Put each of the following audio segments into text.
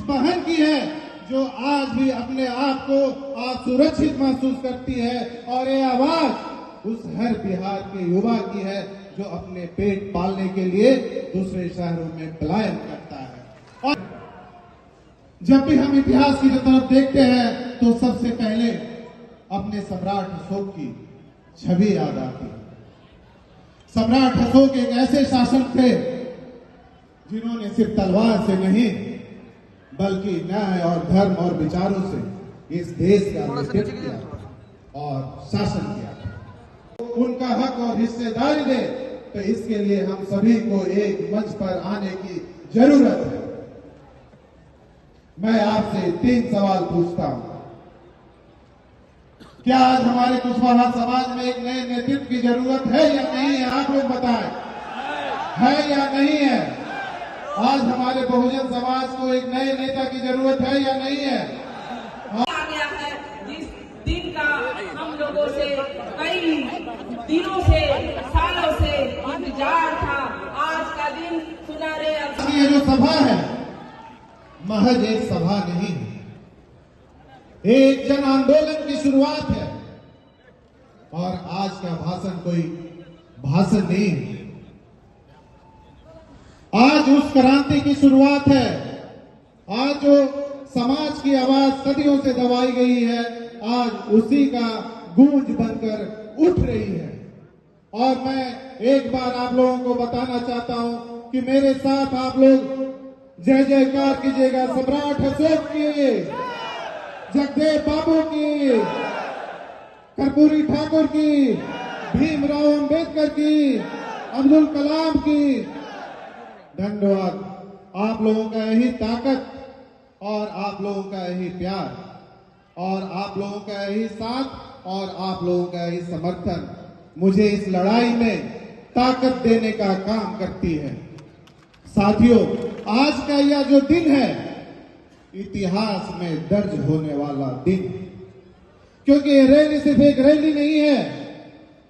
बहन की है जो आज भी अपने आप को सुरक्षित महसूस करती है, और ये आवाज उस हर बिहार के युवा की है जो अपने पेट पालने के लिए दूसरे शहरों में पलायन करता है। और जब भी हम इतिहास की तरफ देखते हैं तो सबसे पहले अपने सम्राट अशोक की छवि याद आती है। सम्राट अशोक एक ऐसे शासक थे जिन्होंने सिर्फ तलवार से नहीं बल्कि न्याय और धर्म और विचारों से इस देश का नेतृत्व किया और शासन किया। उनका हक और हिस्सेदारी दे तो इसके लिए हम सभी को एक मंच पर आने की जरूरत है। मैं आपसे 3 सवाल पूछता हूं। क्या आज हमारे कुशवाहा समाज में एक नए नेतृत्व की जरूरत है या नहीं है? आप लोग बताएं, है या नहीं है? आज हमारे बहुजन समाज को एक नए नेता की जरूरत है या नहीं है? आ गया है जिस दिन का हम लोगों से कई दिनों से सालों से इंतजार था, आज का दिन सुनहरे। ये जो सभा है महज एक सभा नहीं है, एक जन आंदोलन की शुरुआत है। और आज का भाषण कोई भाषण नहीं है, आज उस क्रांति की शुरुआत है। आज जो समाज की आवाज सदियों से दबाई गई है, आज उसी का गूंज बनकर उठ रही है। और मैं एक बार आप लोगों को बताना चाहता हूं कि मेरे साथ आप लोग जय जयकार कीजिएगा सम्राट अशोक की, जगदेव बाबू की, कर्पूरी ठाकुर की, भीमराव अंबेडकर की, अब्दुल कलाम की। धन्यवाद। आप लोगों का यही ताकत और आप लोगों का यही प्यार और आप लोगों का यही साथ और आप लोगों का यही समर्थन मुझे इस लड़ाई में ताकत देने का काम करती है। साथियों, आज का यह जो दिन है इतिहास में दर्ज होने वाला दिन, क्योंकि ये रैली सिर्फ एक रैली नहीं है,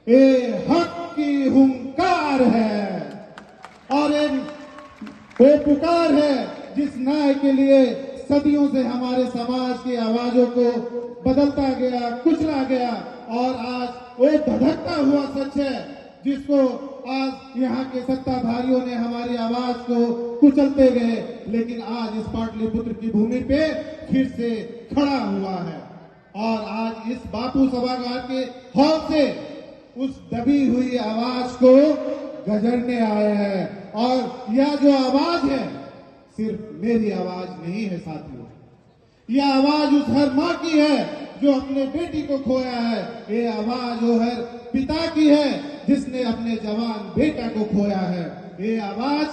ये हक की हुंकार है और वो पुकार है जिस न्याय के लिए सदियों से हमारे समाज की आवाजों को बदलता गया, कुचला गया, और आज वो धधकता हुआ सच है जिसको आज यहाँ के सत्ताधारियों ने हमारी आवाज को कुचलते गए, लेकिन आज इस पाटलिपुत्र की भूमि पे फिर से खड़ा हुआ है। और आज इस बापू सभागार के हॉल से उस दबी हुई आवाज को गजरने आए हैं। और यह जो आवाज है सिर्फ मेरी आवाज नहीं है साथियों, यह आवाज उस हर माँ की है जो अपने बेटी को खोया है। ये आवाज वो हर पिता की है जिसने अपने जवान बेटा को खोया है। ये आवाज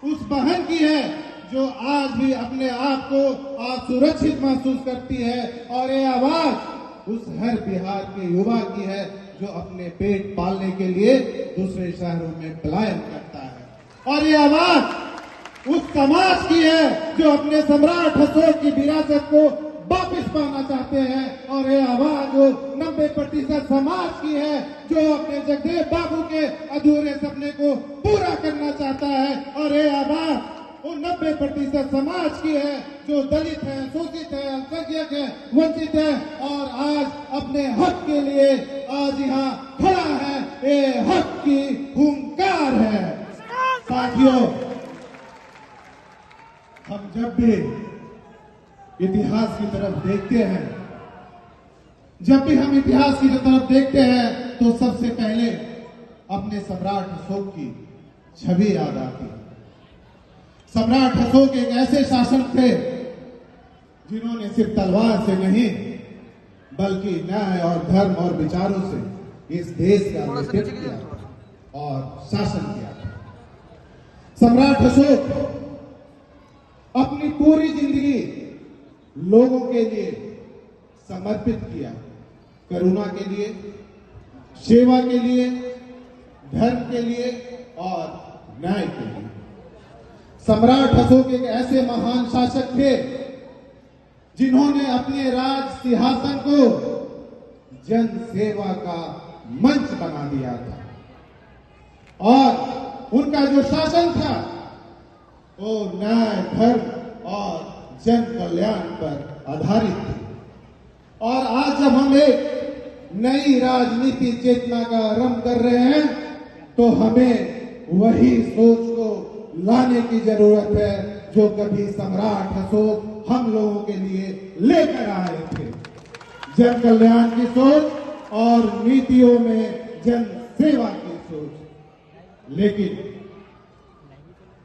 उस बहन की है जो आज भी अपने आप को सुरक्षित महसूस करती है। और ये आवाज उस हर बिहार के युवा की है जो अपने पेट पालने के लिए दूसरे शहरों में पलायन करता है। और ये आवाज उस समाज की है जो अपने सम्राट अशोक की विरासत को वापस पाना चाहते हैं। और ये आवाज जो 90% समाज की है जो अपने जगदेव बाबू के अधूरे सपने को पूरा करना चाहता है। और ये आवाज वो 90% समाज की है जो दलित है, शोषित है, अल्पसंख्यक है, वंचित है, और आज अपने हक के लिए आज यहाँ खड़ा है। ये हक की हुंकार है। साथियों, हम जब भी इतिहास की तरफ देखते हैं, तो सबसे पहले अपने सम्राट अशोक की छवि याद आती है। सम्राट अशोक एक ऐसे शासक थे जिन्होंने सिर्फ तलवार से नहीं बल्कि न्याय और धर्म और विचारों से इस देश का नेतृत्व किया और शासन किया। सम्राट अशोक अपनी पूरी जिंदगी लोगों के लिए समर्पित किया, करुणा के लिए, सेवा के लिए, धर्म के लिए और न्याय के लिए। सम्राट अशोक एक ऐसे महान शासक थे जिन्होंने अपने राज सिंहासन को जन सेवा का मंच बना दिया था। और उनका जो शासन था वो न्याय, धर्म और जन कल्याण पर आधारित थी। और आज जब हम एक नई राजनीति चेतना का आरंभ कर रहे हैं तो हमें वही सोच को लाने की जरूरत है जो कभी सम्राट अशोक हम लोगों के लिए लेकर आए थे। जन कल्याण की सोच और नीतियों में जन सेवा की सोच। लेकिन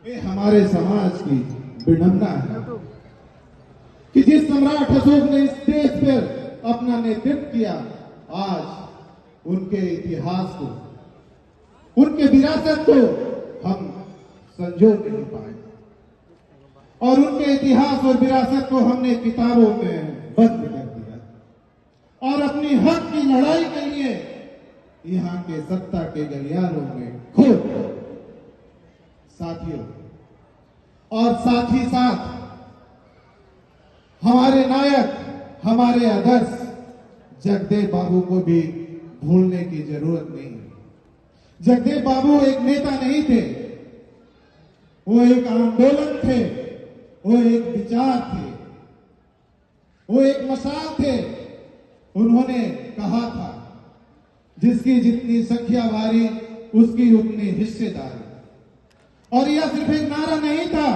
ये हमारे समाज की विडंबना है कि जिस सम्राट अशोक ने इस देश पर अपना नेतृत्व किया, आज उनके इतिहास को, उनके विरासत को हम संजो नहीं पाए और उनके इतिहास और विरासत को हमने किताबों में बंद कर दिया और अपनी हक की लड़ाई के लिए यहाँ के सत्ता के गलियारों में खो दिया। साथियों, और साथ ही साथ हमारे नायक, हमारे आदर्श जगदेव बाबू को भी भूलने की जरूरत नहीं है। जगदेव बाबू एक नेता नहीं थे, वो एक आंदोलन थे, वो एक विचार थे, वो एक मशाल थे। उन्होंने कहा था जिसकी जितनी संख्या भारी उसकी उतनी हिस्सेदारी। और यह सिर्फ एक नारा नहीं था,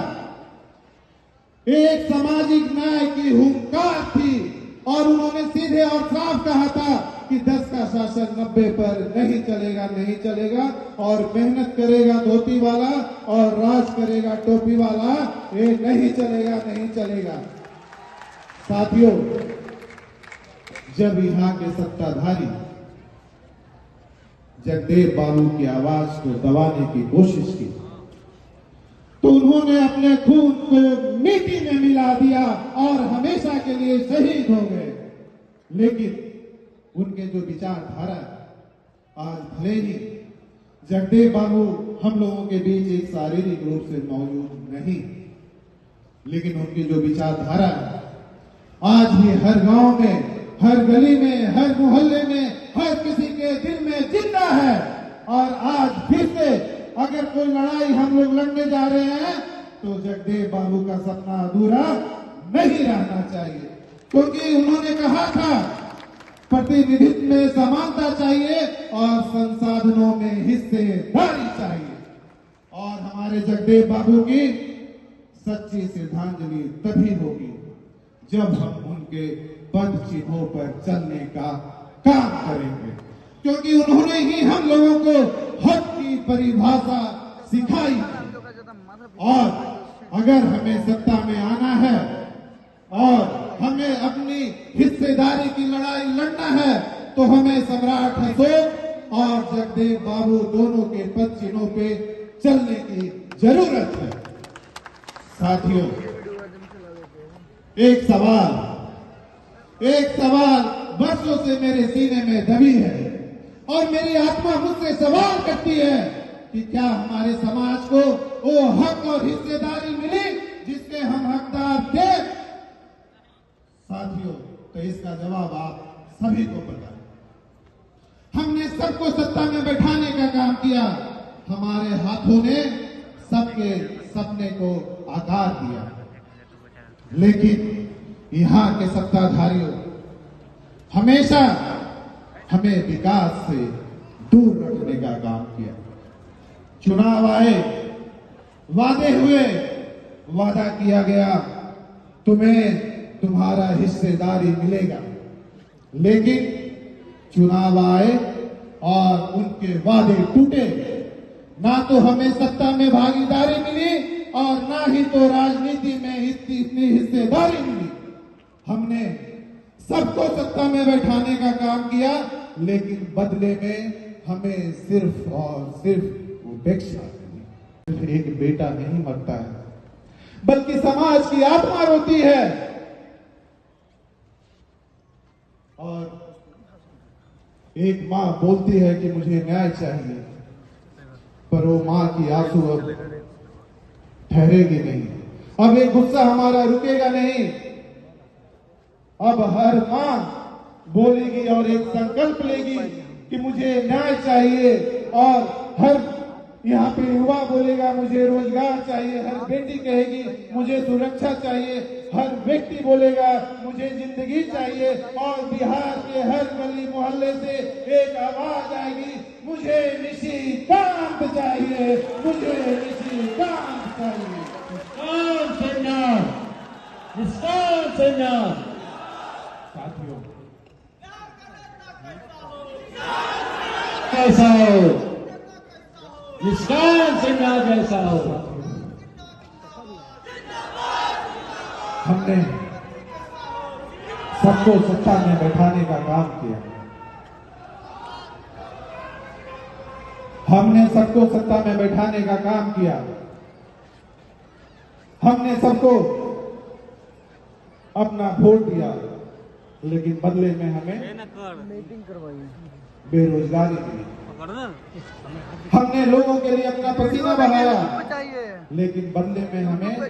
एक सामाजिक न्याय की हुंकार थी। और उन्होंने सीधे और साफ कहा था कि 10 का शासन 90 पर नहीं चलेगा, नहीं चलेगा। और मेहनत करेगा धोती वाला और राज करेगा टोपी वाला, ये नहीं चलेगा, नहीं चलेगा। साथियों, जब यहाँ के सत्ताधारी जगदेव बाबू की आवाज को दबाने की कोशिश की तो उन्होंने अपने खून को मिट्टी में मिला दिया और हमेशा के लिए शहीद हो गए। लेकिन उनके जो विचारधारा आज भले ही जगदेव बाबू हम लोगों के बीच एक शारीरिक रूप से मौजूद नहीं, लेकिन उनकी जो विचारधारा आज भी हर गांव में, हर गली में, हर मोहल्ले में, हर किसी के दिल में जिंदा है। और आज फिर से अगर कोई लड़ाई हम लोग लड़ने जा रहे हैं तो जगदेव बाबू का सपना अधूरा नहीं रहना चाहिए, क्योंकि उन्होंने कहा था प्रतिनिधित्व में समानता चाहिए और संसाधनों में हिस्सेदारी चाहिए। और हमारे जगदेव बाबू की सच्ची श्रद्धांजलि तभी होगी जब हम उनके पद चिन्हों पर चलने का काम करेंगे, क्योंकि उन्होंने ही हम लोगों को हक की परिभाषा सिखाई। और अगर हमें सत्ता में आना है और हमें अपनी हिस्सेदारी की लड़ाई लड़ना है तो हमें सम्राट अशोक और जगदेव बाबू दोनों के पद चिन्हों पे चलने की जरूरत है। साथियों, एक सवाल वर्षों से मेरे सीने में दबी है और मेरी आत्मा मुझसे सवाल करती है कि क्या हमारे समाज को वो हक और हिस्सेदारी मिली जिसके हम हकदार थे? साथियों, तो इसका जवाब आप सभी को पता है। हमने सबको सत्ता में बैठाने का काम किया, हमारे हाथों ने सबके सपने को आकार दिया, लेकिन यहाँ के सत्ताधारियों हमेशा हमें विकास से दूर रखने का काम किया। चुनाव आए, वादे हुए, वादा किया गया तुम्हें तुम्हारा हिस्सेदारी मिलेगा, लेकिन चुनाव आए और उनके वादे टूटे। ना तो हमें सत्ता में भागीदारी मिली और ना ही तो राजनीति में इतनी हिस्सेदारी मिली। हमने सबको सत्ता में बैठाने का काम किया, लेकिन बदले में हमें सिर्फ और सिर्फ उपेक्षा मिली। एक बेटा नहीं मरता है, बल्कि समाज की आत्मा रोती है। और एक मां बोलती है कि मुझे न्याय चाहिए, पर वो मां की आंसू अब ठहरेगी नहीं, अब एक गुस्सा हमारा रुकेगा नहीं। अब हर मां बोलेगी और एक संकल्प लेगी कि मुझे न्याय चाहिए, और हर यहाँ पे युवा बोलेगा मुझे रोजगार चाहिए, हर बेटी कहेगी मुझे सुरक्षा चाहिए, हर व्यक्ति बोलेगा मुझे जिंदगी चाहिए, और बिहार के हर गली मोहल्ले से एक आवाज आएगी मुझे निशिकांत चाहिए, मुझे निशिकांत चाहिए। साथियों, कैसा हो निष्कांत सिन्हा जैसा हो। हमने सबको सत्ता में बैठाने का काम किया, हमने सबको सत्ता में बैठाने का काम किया, हमने सबको अपना वोट दिया, लेकिन बदले में हमें बेरोजगारी मिली। हमने लोगों के लिए अपना पसीना बहाया, लेकिन बदले में हमें